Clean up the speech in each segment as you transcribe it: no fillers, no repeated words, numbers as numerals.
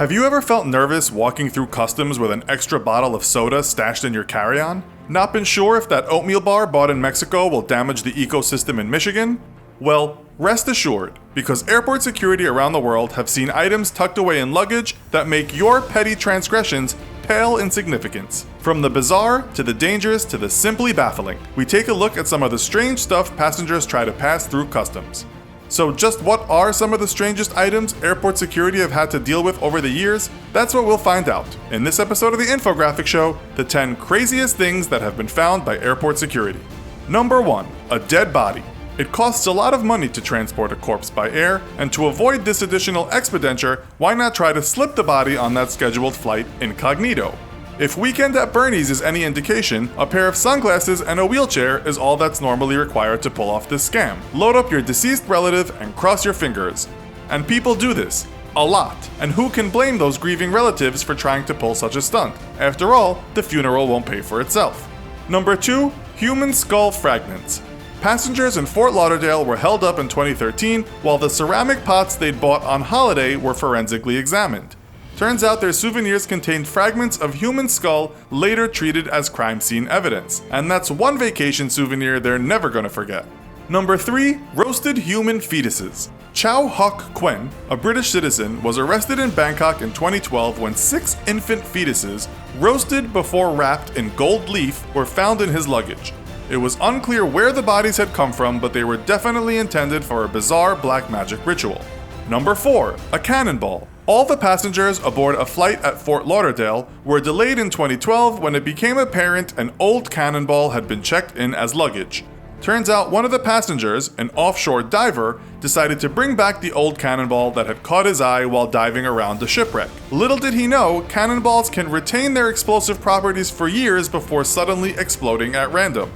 Have you ever felt nervous walking through customs with an extra bottle of soda stashed in your carry-on? Not been sure if that oatmeal bar bought in Mexico will damage the ecosystem in Michigan? Well, rest assured, because airport security around the world have seen items tucked away in luggage that make your petty transgressions pale in significance. From the bizarre, to the dangerous, to the simply baffling, we take a look at some of the strange stuff passengers try to pass through customs. So just what are some of the strangest items airport security have had to deal with over the years? That's what we'll find out in this episode of the Infographics Show, the 10 craziest things that have been found by airport security. Number 1. A dead body. It costs a lot of money to transport a corpse by air, and to avoid this additional expenditure, why not try to slip the body on that scheduled flight incognito? If Weekend at Bernie's is any indication, a pair of sunglasses and a wheelchair is all that's normally required to pull off this scam. Load up your deceased relative and cross your fingers. And people do this. A lot. And who can blame those grieving relatives for trying to pull such a stunt? After all, the funeral won't pay for itself. Number 2. Human skull fragments. Passengers in Fort Lauderdale were held up in 2013 while the ceramic pots they'd bought on holiday were forensically examined. Turns out their souvenirs contained fragments of human skull later treated as crime scene evidence, and that's one vacation souvenir they're never gonna forget. Number 3. Roasted human fetuses. Chow Hock Quen, a British citizen, was arrested in Bangkok in 2012 when 6 infant fetuses, roasted before wrapped in gold leaf, were found in his luggage. It was unclear where the bodies had come from, but they were definitely intended for a bizarre black magic ritual. Number 4. A cannonball. All the passengers aboard a flight at Fort Lauderdale were delayed in 2012 when it became apparent an old cannonball had been checked in as luggage. Turns out one of the passengers, an offshore diver, decided to bring back the old cannonball that had caught his eye while diving around the shipwreck. Little did he know, cannonballs can retain their explosive properties for years before suddenly exploding at random.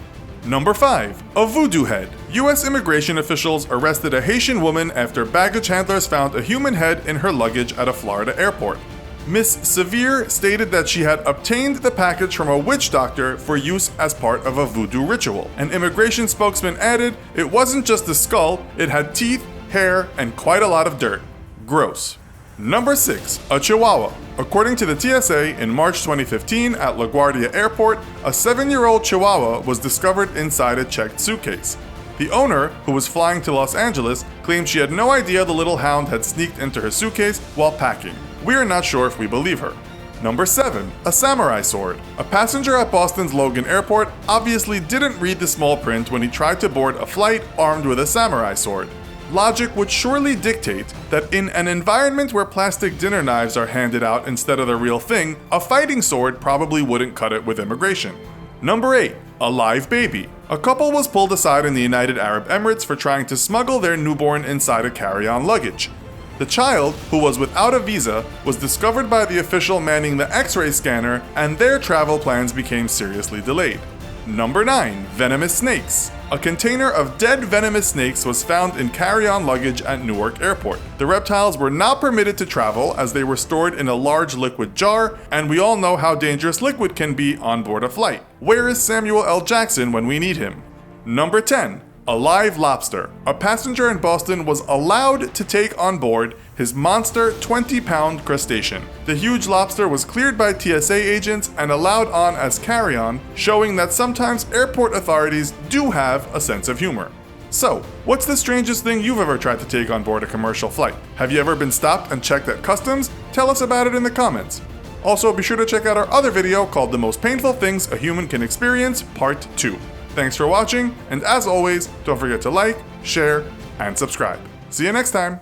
Number 5. A Voodoo Head. US immigration officials arrested a Haitian woman after baggage handlers found a human head in her luggage at a Florida airport. Miss Severe stated that she had obtained the package from a witch doctor for use as part of a voodoo ritual. An immigration spokesman added, it wasn't just a skull, it had teeth, hair, and quite a lot of dirt. Gross. Number 6. A Chihuahua. According to the TSA, in March 2015 at LaGuardia Airport, a 7-year-old Chihuahua was discovered inside a checked suitcase. The owner, who was flying to Los Angeles, claimed she had no idea the little hound had sneaked into her suitcase while packing. We are not sure if we believe her. Number 7. A samurai sword. A passenger at Boston's Logan Airport obviously didn't read the small print when he tried to board a flight armed with a samurai sword. Logic would surely dictate that in an environment where plastic dinner knives are handed out instead of the real thing, a fighting sword probably wouldn't cut it with immigration. Number 8. A live baby. A couple was pulled aside in the United Arab Emirates for trying to smuggle their newborn inside a carry-on luggage. The child, who was without a visa, was discovered by the official manning the X-ray scanner, and their travel plans became seriously delayed. Number 9. Venomous Snakes. A container of dead venomous snakes was found in carry-on luggage at Newark Airport. The reptiles were not permitted to travel as they were stored in a large liquid jar, and we all know how dangerous liquid can be on board a flight. Where is Samuel L. Jackson when we need him? Number 10. A live lobster. A passenger in Boston was allowed to take on board his monster 20-pound crustacean. The huge lobster was cleared by TSA agents and allowed on as carry-on, showing that sometimes airport authorities do have a sense of humor. So, what's the strangest thing you've ever tried to take on board a commercial flight? Have you ever been stopped and checked at customs? Tell us about it in the comments. Also, be sure to check out our other video called The Most Painful Things a Human Can Experience, Part 2. Thanks for watching, and as always, don't forget to like, share, and subscribe. See you next time!